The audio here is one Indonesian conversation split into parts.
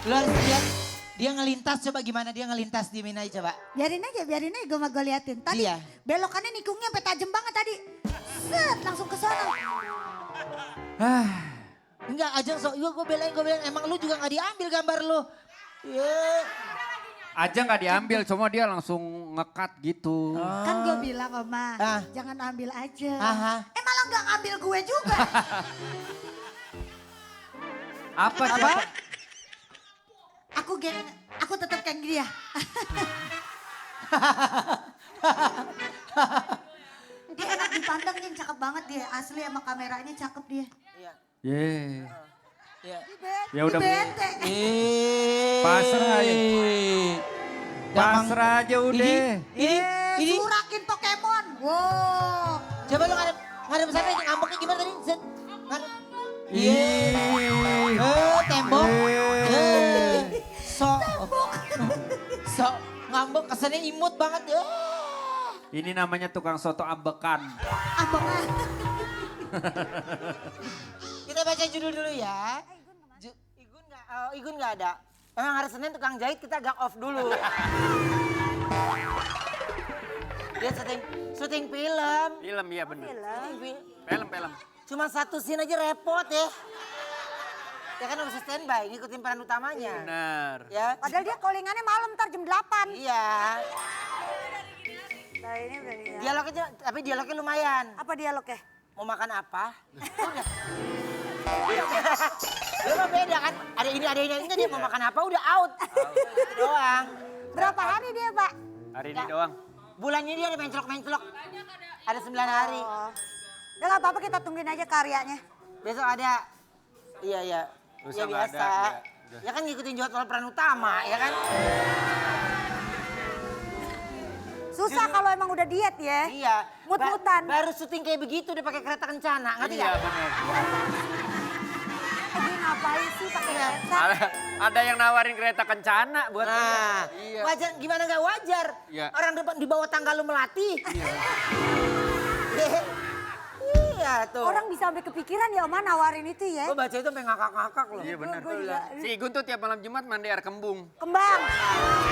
Lu harus lihat dia ngelintas, coba gimana dia ngelintas di Minai coba. Biarin aja gue mah gue liatin. Tadi Iya. belokannya nikungnya sampai tajam banget tadi. Set, langsung ke sana. Enggak, Ajeng so, gue belain, emang lu juga gak diambil gambar lu. Iya. Aja nggak diambil, cuma dia langsung ngekat gitu. Kan gue bilang Oma, Ah. jangan ambil aja. Aha. Malah gak ngambil gue juga. Apa sih? Apa? Aku tetap kayak dia. Dia enak dipandang nih, cakep banget dia. Asli sama kameranya cakep dia. Iya. Ye. Iya. Ya udah. Bete. Pasrah aja. Pasrah aja udah. Ini. Surakin Pokemon. Wow. Coba lu ngadep sana, ngambeknya gimana tadi? Set. Ngadep. Ih. Tembok. Eh. So, ngambek kesannya imut banget. Ini namanya tukang soto ambekan. Abang. Kita baca judul dulu ya. Igun nggak? Oh, Igun nggak ada. Emang hari Senin tukang jahit kita agak off dulu. Dia syuting film. Film ya bener. Film. Film. Cuma satu scene aja repot ya. Ya kan harus standby, ngikutin peran utamanya. Bener. Ya. Padahal dia callingannya malam ntar jam 8. Iya. Nah ini udah dia. Dialognya, tapi dialognya lumayan. Apa dialognya? Mau makan apa? Udah. Lu mah beda kan, ada ini, enggak dia mau makan apa udah out. Itu doang. Berapa hari dia Pak? Hari ini doang. Bulannya dia ada mencelok. Ada 9 hari. Oh. Udah gak apa-apa kita tungguin aja karyanya. Besok ada. Iya. Lusa Ya nggak biasa. ada, Ya kan ngikutin jadwal peran utama, ya kan? Susah kalau emang udah diet ya. Iya. Mut-mutan. Baru syuting kayak begitu udah pakai kereta kencana, ngerti Iya nggak? bener. Dia ngapain sih pakai kereta? Ada yang nawarin kereta kencana buat Nah, Iya. wajar gimana nggak wajar? Iya. Orang di bawah tangga lu melatih. Iya tuh. Orang bisa sampai kepikiran ya Oma nawarin itu ya. Gue baca itu sampai ngakak-ngakak loh. Iya bener. Gua juga. Si Igun tuh tiap malam Jumat mandi air kembung. Kembang.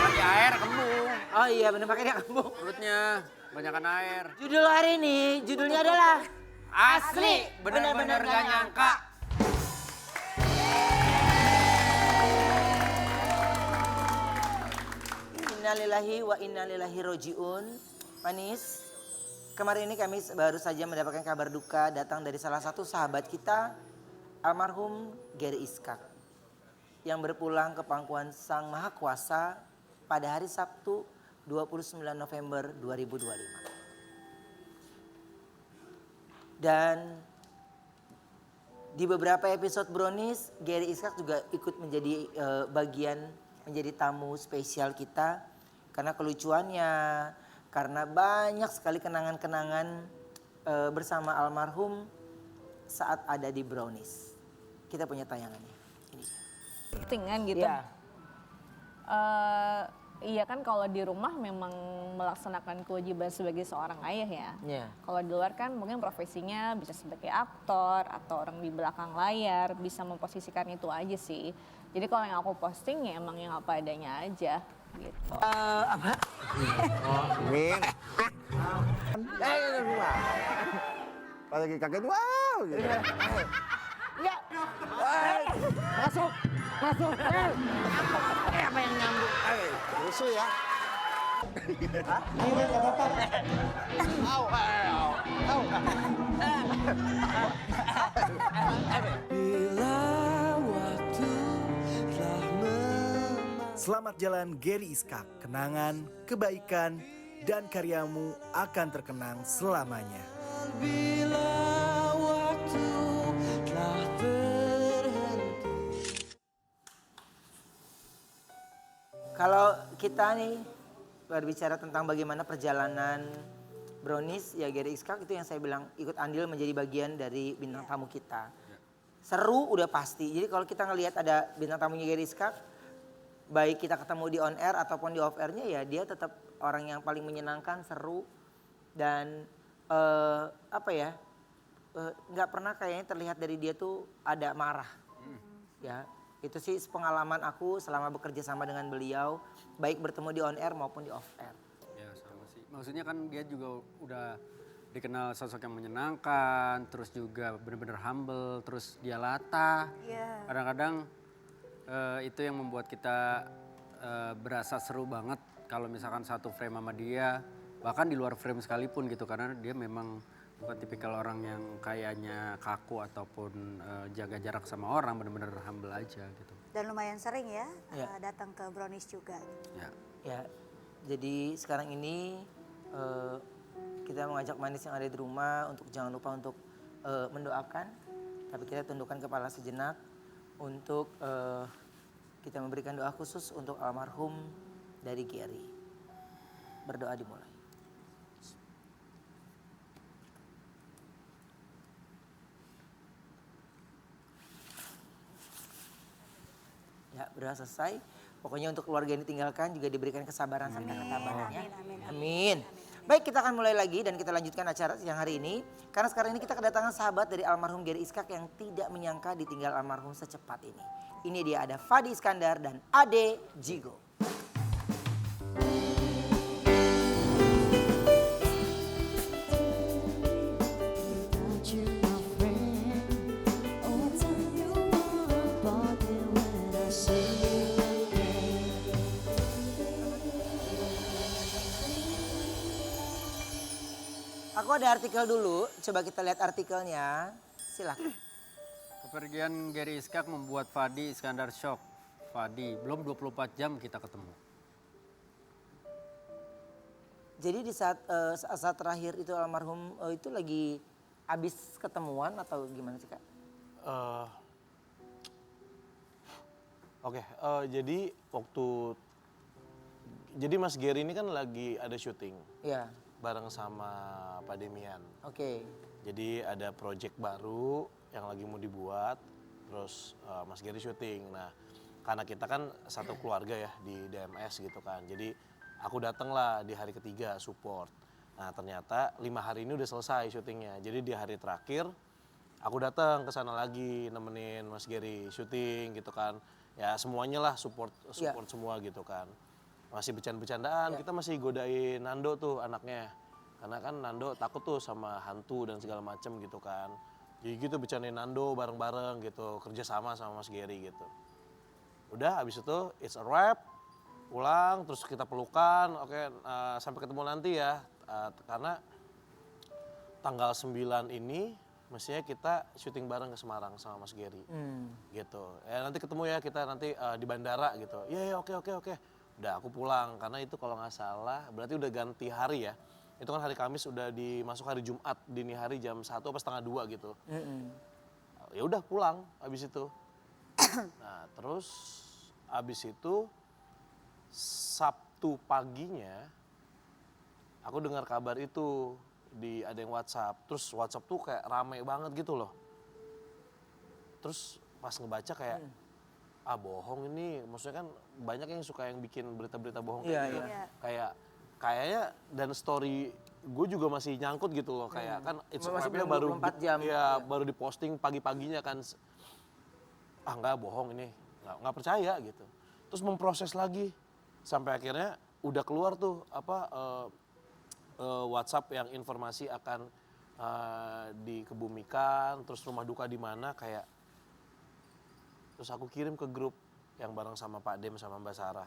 Mandi air kembung. Oh iya bener pakai dia kembung. Perutnya banyakan air. Judul hari ini, judulnya adalah Asli, bener-bener gak nyangka. Innalillahi wa innalillahi roji'un. Manis, kemarin ini kami baru saja mendapatkan kabar duka datang dari salah satu sahabat kita, almarhum Gary Iskak, yang berpulang ke pangkuan Sang Maha Kuasa pada hari Sabtu 29 November 2025. Dan di beberapa episode Brownies, Gary Iskak juga ikut menjadi menjadi tamu spesial kita karena kelucuannya, karena banyak sekali kenangan-kenangan bersama almarhum saat ada di Brownies. Kita punya tayangannya. Ini. Actingan gitu. Iya. Iya kan kalau di rumah memang melaksanakan kewajiban sebagai seorang ayah ya. Iya. Kalau di luar kan mungkin profesinya bisa sebagai aktor atau orang di belakang layar bisa memposisikan itu aja sih. Jadi kalau yang aku posting ya emang yang apa adanya aja gitu. Apa? Min. Pas lagi kaget, wow. Gitu. Enggak. Masuk. Apa yang nyambung? Rusuh ya. Selamat jalan Gary Iskak, kenangan, kebaikan, dan karyamu akan terkenang selamanya. Kalau kita nih berbicara tentang bagaimana perjalanan Brownies, ya Gary Iskak itu yang saya bilang ikut andil menjadi bagian dari bintang tamu kita. Seru udah pasti. Jadi kalau kita ngelihat ada bintang tamunya Gary Iskak, baik kita ketemu di on air ataupun di off airnya, ya dia tetap orang yang paling menyenangkan, seru dan nggak pernah kayaknya terlihat dari dia tuh ada marah. Ya Itu sih pengalaman aku selama bekerja sama dengan beliau, baik bertemu di on air maupun di off air. Ya sama sih. Maksudnya kan dia juga udah dikenal sosok yang menyenangkan, terus juga benar-benar humble, terus dia latah. Iya. Kadang-kadang itu yang membuat kita berasa seru banget kalau misalkan satu frame sama dia, bahkan di luar frame sekalipun gitu, karena dia memang bukan tipikal orang yang kayaknya kaku ataupun jaga jarak sama orang, benar-benar humble aja gitu. Dan lumayan sering ya Iya. datang ke Brownies juga. Ya. Ya, jadi sekarang ini kita mengajak manis yang ada di rumah untuk jangan lupa untuk mendoakan, tapi kita tundukkan kepala sejenak untuk kita memberikan doa khusus untuk almarhum dari Gary. Berdoa dimulai. Ya, berdoa selesai. Pokoknya untuk keluarga yang ditinggalkan juga diberikan kesabaran serta ketabahan ya. Amin. Baik, kita akan mulai lagi dan kita lanjutkan acara siang hari ini. Karena sekarang ini kita kedatangan sahabat dari almarhum Gary Iskak yang tidak menyangka ditinggal almarhum secepat ini. Ini dia ada Fadi Iskandar dan Ade Jigo. Aku ada artikel dulu, coba kita lihat artikelnya. Silakan. Kepergian Gary Iskak membuat Fadi Iskandar shock. Fadi, belum 24 jam kita ketemu. Jadi di saat terakhir itu almarhum itu lagi habis ketemuan atau gimana sih Kak? Oke, jadi Mas Gary ini kan lagi ada syuting Iya, bareng sama Pak Demian. oke. Jadi ada project baru yang lagi mau dibuat, terus Mas Gary syuting. Nah, karena kita kan satu keluarga ya di DMS gitu kan, jadi aku datang lah di hari ketiga support. Nah ternyata 5 hari ini udah selesai syutingnya, jadi di hari terakhir aku datang ke sana lagi nemenin Mas Gary syuting gitu kan. Ya semuanya lah support semua gitu kan. Masih bercanda-bercandaan, kita masih godain Nando tuh anaknya. Karena kan Nando takut tuh sama hantu dan segala macem gitu kan. Jadi gitu bercandain Nando bareng-bareng gitu, kerja sama Mas Gary gitu. Udah habis itu it's a wrap, pulang terus kita pelukan, oke sampai ketemu nanti ya. Karena tanggal 9 ini mestinya kita syuting bareng ke Semarang sama Mas Gary. Gitu. Ya nanti ketemu ya kita nanti di bandara gitu. Iya oke. Udah aku pulang karena itu kalau nggak salah berarti udah ganti hari ya. Itu kan hari Kamis udah dimasuk hari Jumat dini hari jam 1 apa setengah 2 gitu. Ya udah pulang habis itu. Nah terus habis itu Sabtu paginya aku dengar kabar itu ada yang WhatsApp. Terus WhatsApp tuh kayak rame banget gitu loh. Terus pas ngebaca kayak bohong ini, maksudnya kan banyak yang suka yang bikin berita-berita bohong kayak gitu. Kayaknya dan story gue juga masih nyangkut gitu loh, kayak kan it's Masih Wrap-nya belum 24 jam. baru diposting pagi-paginya kan. Enggak bohong ini, nggak percaya gitu. Terus memproses lagi sampai akhirnya udah keluar tuh WhatsApp yang informasi akan dikebumikan, terus rumah duka di mana kayak. Terus aku kirim ke grup yang bareng sama Pak Dem sama Mbak Sarah.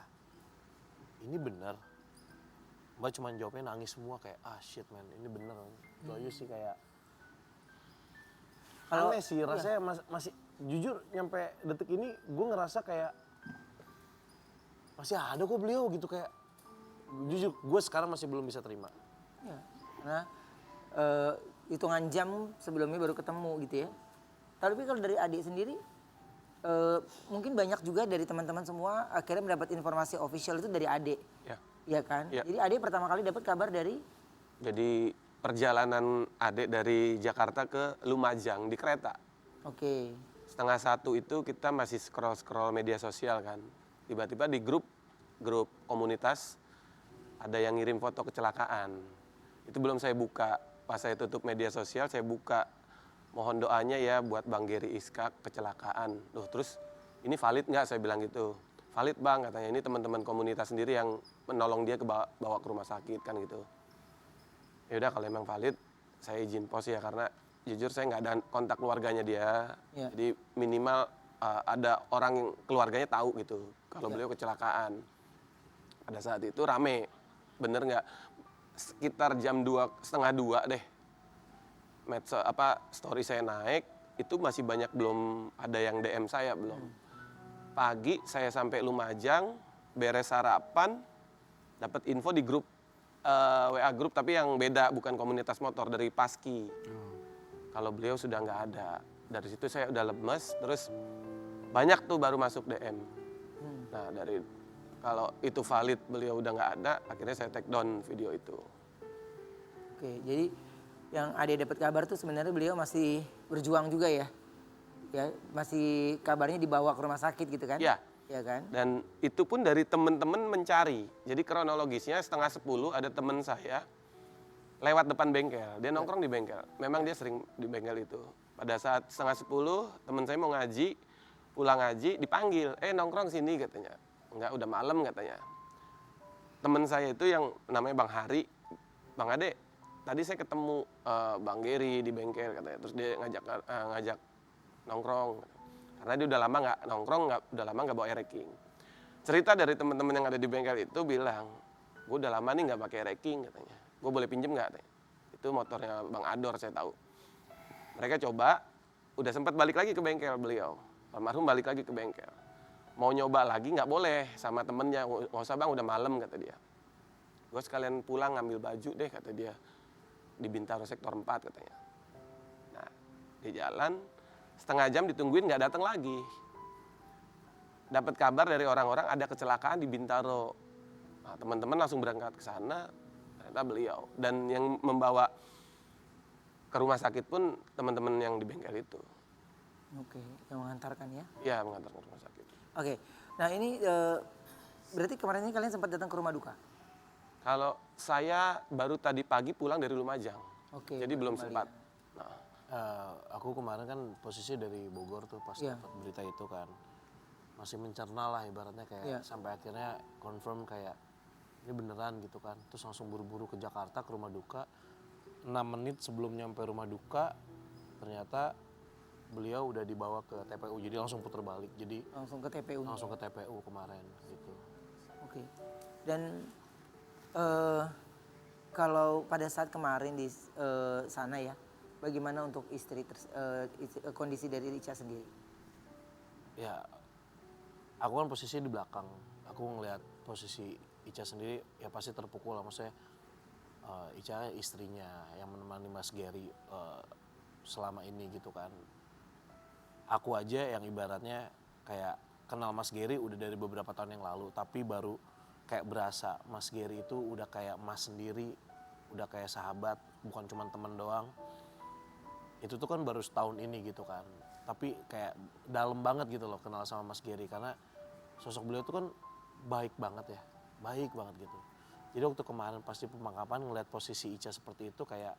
Ini bener. Mbak cuma jawabnya nangis semua kayak shit man ini bener. Itu aja sih kayak. Aneh sih rasanya masih jujur nyampe detik ini gue ngerasa kayak masih ada kok beliau gitu kayak. Jujur gue sekarang masih belum bisa terima. Ya, karena hitungan jam sebelumnya baru ketemu gitu ya. Tapi kalau dari adik sendiri, mungkin banyak juga dari teman-teman semua akhirnya mendapat informasi official itu dari adik. Ya kan? Ya. Jadi adik pertama kali dapat kabar dari? Jadi perjalanan adik dari Jakarta ke Lumajang di kereta. Oke. 12:30 itu kita masih scroll media sosial kan. Tiba-tiba di grup komunitas ada yang ngirim foto kecelakaan. Itu belum saya buka. Pas saya tutup media sosial saya buka. Mohon doanya ya buat Bang Gary Iskak kecelakaan. Terus ini valid nggak, saya bilang gitu. Valid bang, katanya, ini teman-teman komunitas sendiri yang menolong dia bawa ke rumah sakit kan gitu. Ya udah kalau emang valid, saya izin pos ya, karena jujur saya nggak ada kontak keluarganya dia. Ya. Jadi minimal ada orang yang keluarganya tahu gitu kalau beliau kecelakaan. Pada saat itu rame, bener nggak? Sekitar jam 2:30 deh, story saya naik, itu masih banyak belum ada yang DM saya belum. Pagi saya sampai Lumajang, beres sarapan, dapat info di grup WA grup tapi yang beda, bukan komunitas motor, dari Paski. Kalau beliau sudah nggak ada. Dari situ saya udah lemes, terus banyak tuh baru masuk DM. Nah dari kalau itu valid beliau udah nggak ada, akhirnya saya take down video itu. Oke, jadi yang Ade dapat kabar tuh sebenarnya beliau masih berjuang juga ya? Ya, masih kabarnya dibawa ke rumah sakit gitu kan? Iya. Ya kan? Dan itu pun dari teman-teman mencari. Jadi kronologisnya 9:30 ada teman saya lewat depan bengkel. Dia nongkrong di bengkel. Memang dia sering di bengkel itu. Pada saat 9:30 teman saya mau ngaji, pulang ngaji dipanggil. Nongkrong sini katanya. Enggak, udah malam katanya. Teman saya itu yang namanya Bang Hari, Bang Ade, tadi saya ketemu Bang Geri di bengkel katanya. Terus dia ngajak nongkrong. Karena dia udah lama nggak nongkrong, udah lama nggak bawa ranking. Cerita dari teman-teman yang ada di bengkel itu bilang, gue udah lama nih nggak pakai ranking katanya. Gue boleh pinjem nggak? Itu motornya Bang Ador, saya tahu. Mereka coba, udah sempat balik lagi ke bengkel beliau. Almarhum balik lagi ke bengkel. Mau nyoba lagi nggak boleh sama temennya. Nggak usah bang, udah malam kata dia. Gue sekalian pulang ngambil baju deh kata dia. Di Bintaro sektor 4 katanya. Nah di jalan setengah jam ditungguin nggak datang lagi. Dapat kabar dari orang-orang ada kecelakaan di Bintaro. Nah, teman-teman langsung berangkat ke sana, ternyata beliau. Dan yang membawa ke rumah sakit pun teman-teman yang di bengkel itu. Oke, yang mengantarkan ya? Ya, mengantar ke rumah sakit. Oke, nah ini berarti kemarin ini kalian sempat datang ke rumah duka? Kalau saya baru tadi pagi pulang dari Lumajang, Oke, jadi belum kembali sempat. ya. Nah, Aku kemarin kan posisi dari Bogor tuh pas Iya. dapat berita itu kan. Masih mencerna lah ibaratnya kayak Iya. sampai akhirnya confirm kayak ini beneran gitu kan. Terus langsung buru-buru ke Jakarta ke rumah duka. 6 menit sebelum nyampe rumah duka ternyata beliau udah dibawa ke TPU. Jadi langsung puter balik. Jadi Langsung ke TPU. langsung ke TPU kemarin gitu. Oke. Dan kalau pada saat kemarin di sana ya, bagaimana untuk kondisi dari Ica sendiri? Ya, aku kan posisi di belakang. Aku ngelihat posisi Ica sendiri ya pasti terpukul lah. Maksudnya Ica istrinya yang menemani Mas Gary selama ini gitu kan. Aku aja yang ibaratnya kayak kenal Mas Gary udah dari beberapa tahun yang lalu. Tapi baru kayak berasa Mas Gary itu udah kayak Mas sendiri. Udah kayak sahabat, bukan cuma teman doang. Itu tuh kan baru setahun ini gitu kan. Tapi kayak dalam banget gitu loh kenal sama Mas Gary. Karena sosok beliau tuh kan baik banget ya. Baik banget gitu. Jadi waktu kemarin pasti pemakaman ngeliat posisi Ica seperti itu kayak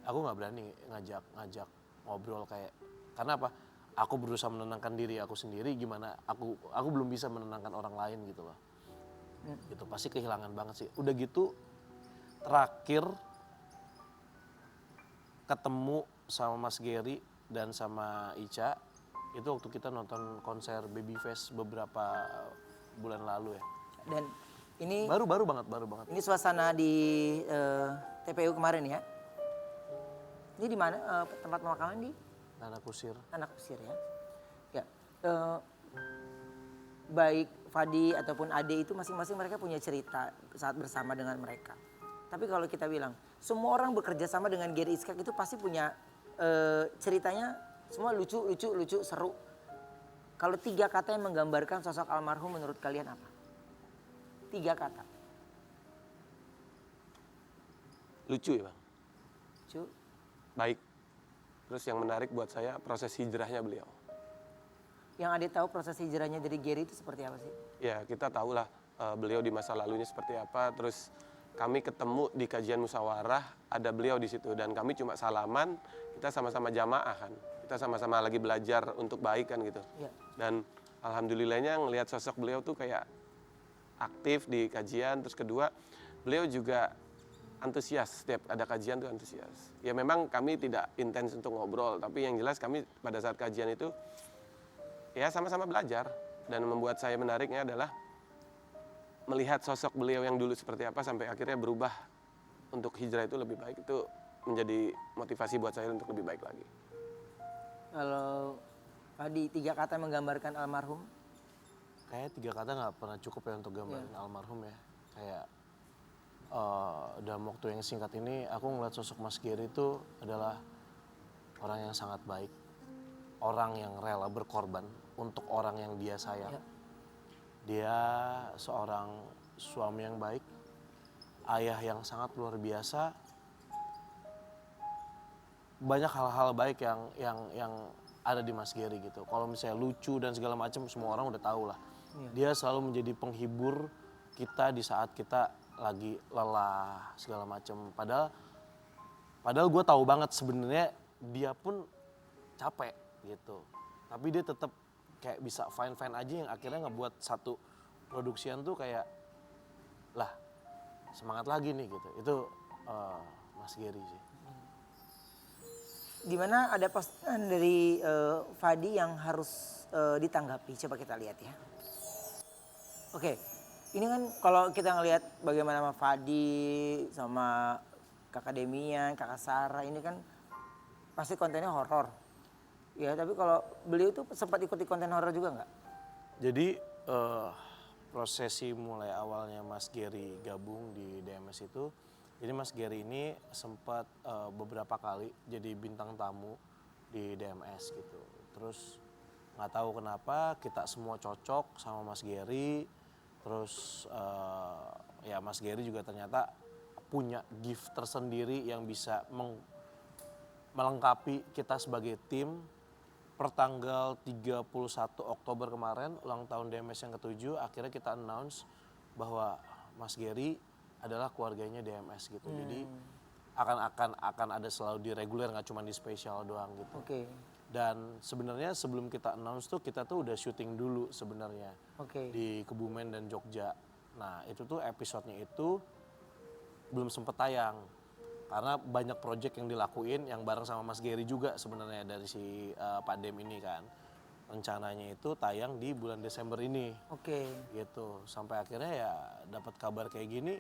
aku nggak berani ngajak ngobrol kayak karena apa? Aku berusaha menenangkan diri aku sendiri gimana aku belum bisa menenangkan orang lain gitu loh. Gitu pasti kehilangan banget sih. Udah gitu terakhir ketemu sama Mas Gary dan sama Ica itu waktu kita nonton konser Babyface beberapa bulan lalu ya. Dan ini Baru banget. ini suasana di TPU kemarin ya. Ini di mana tempat pemakaman di? Anak kusir. Anak Kusir ya. Ya. Baik Fadi ataupun Ade itu masing-masing mereka punya cerita saat bersama dengan mereka. Tapi kalau kita bilang semua orang bekerja sama dengan Gary Iskak itu pasti punya ceritanya semua lucu, seru. Kalau 3 kata yang menggambarkan sosok almarhum menurut kalian apa? 3 kata. lucu ya bang. Lucu. Baik. Terus yang menarik buat saya proses hijrahnya beliau. Yang Ade tahu proses hijrahnya dari Gary itu seperti apa sih? Ya kita tahulah beliau di masa lalunya seperti apa. Terus kami ketemu di kajian musyawarah ada beliau di situ dan kami cuma salaman, kita sama-sama jamaah kan. Kita sama-sama lagi belajar untuk baik kan gitu. Ya. Dan alhamdulillahnya ngelihat sosok beliau tuh kayak aktif di kajian. Terus kedua, beliau juga antusias, setiap ada kajian tuh antusias. Ya memang kami tidak intens untuk ngobrol, tapi yang jelas kami pada saat kajian itu ya sama-sama belajar. Dan membuat saya menariknya adalah melihat sosok beliau yang dulu seperti apa sampai akhirnya berubah untuk hijrah itu lebih baik, itu menjadi motivasi buat saya untuk lebih baik lagi. Kalau Fadi 3 kata menggambarkan almarhum. Kayak 3 kata nggak pernah cukup ya untuk gambarin almarhum ya. Kayak dalam waktu yang singkat ini aku ngeliat sosok Mas Gary itu adalah orang yang sangat baik, orang yang rela berkorban untuk orang yang dia sayang. Dia seorang suami yang baik, ayah yang sangat luar biasa. Banyak hal-hal baik yang ada di Mas Gary gitu. Kalau misalnya lucu dan segala macam semua orang udah tahu lah. Dia selalu menjadi penghibur kita di saat kita lagi lelah segala macam. Padahal gue tahu banget sebenarnya dia pun capek gitu. Tapi dia tetap kayak bisa fine aja, yang akhirnya ngebuat satu produksian tuh kayak lah semangat lagi nih gitu. Itu Mas Gary sih. Gimana ada postingan dari Fadi yang harus ditanggapi? Coba kita lihat ya. Oke, ini kan kalau kita ngelihat bagaimana sama Fadi, sama Kakak Demian, Kakak Sarah, ini kan pasti kontennya horor. Ya, tapi kalau beliau tuh sempat ikuti konten horor juga nggak? Jadi prosesi mulai awalnya Mas Gary gabung di DMS itu, jadi Mas Gary ini sempat beberapa kali jadi bintang tamu di DMS gitu. Terus nggak tahu kenapa kita semua cocok sama Mas Gary. Terus ya Mas Gary juga ternyata punya gift tersendiri yang bisa melengkapi kita sebagai tim. Pertanggal 31 Oktober kemarin, ulang tahun DMS yang ke-7, akhirnya kita announce bahwa Mas Gary adalah keluarganya DMS gitu. Jadi akan ada selalu di reguler, nggak cuma di spesial doang gitu. Oke. Dan sebenarnya sebelum kita announce tuh kita tuh udah syuting dulu sebenarnya di Kebumen dan Jogja. Nah itu tuh episodenya itu belum sempet tayang karena banyak project yang dilakuin yang bareng sama Mas Gary juga sebenarnya dari si Pak Dem ini kan. Rencananya itu tayang di bulan Desember ini. Gitu. Sampai akhirnya ya dapat kabar kayak gini,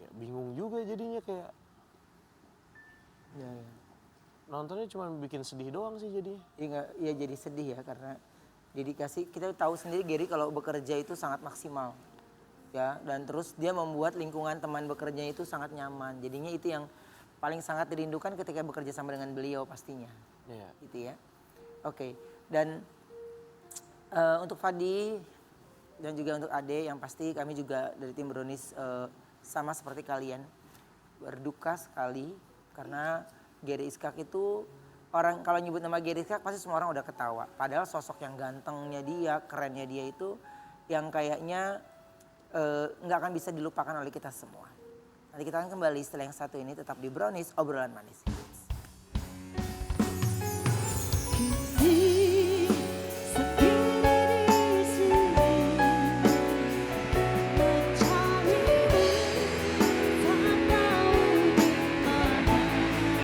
ya bingung juga jadinya kayak. Ya. Nontonnya cuma bikin sedih doang sih jadinya. Iya jadi sedih ya karena dedikasi, kita tahu sendiri Gary kalau bekerja itu sangat maksimal. Ya, dan terus dia membuat lingkungan teman bekerjanya itu sangat nyaman. Jadinya itu yang paling sangat dirindukan ketika bekerja sama dengan beliau pastinya. Iya. Gitu ya. Oke. Dan untuk Fadi dan juga untuk Ade yang pasti kami juga dari tim Brownies sama seperti kalian berduka sekali karena Gary Iskak itu orang kalau nyebut nama Gary Iskak pasti semua orang udah ketawa. Padahal sosok yang gantengnya dia, kerennya dia itu yang kayaknya nggak akan bisa dilupakan oleh kita semua. Nanti kita akan kembali setelah yang satu ini tetap di Brownies Obrolan Manis.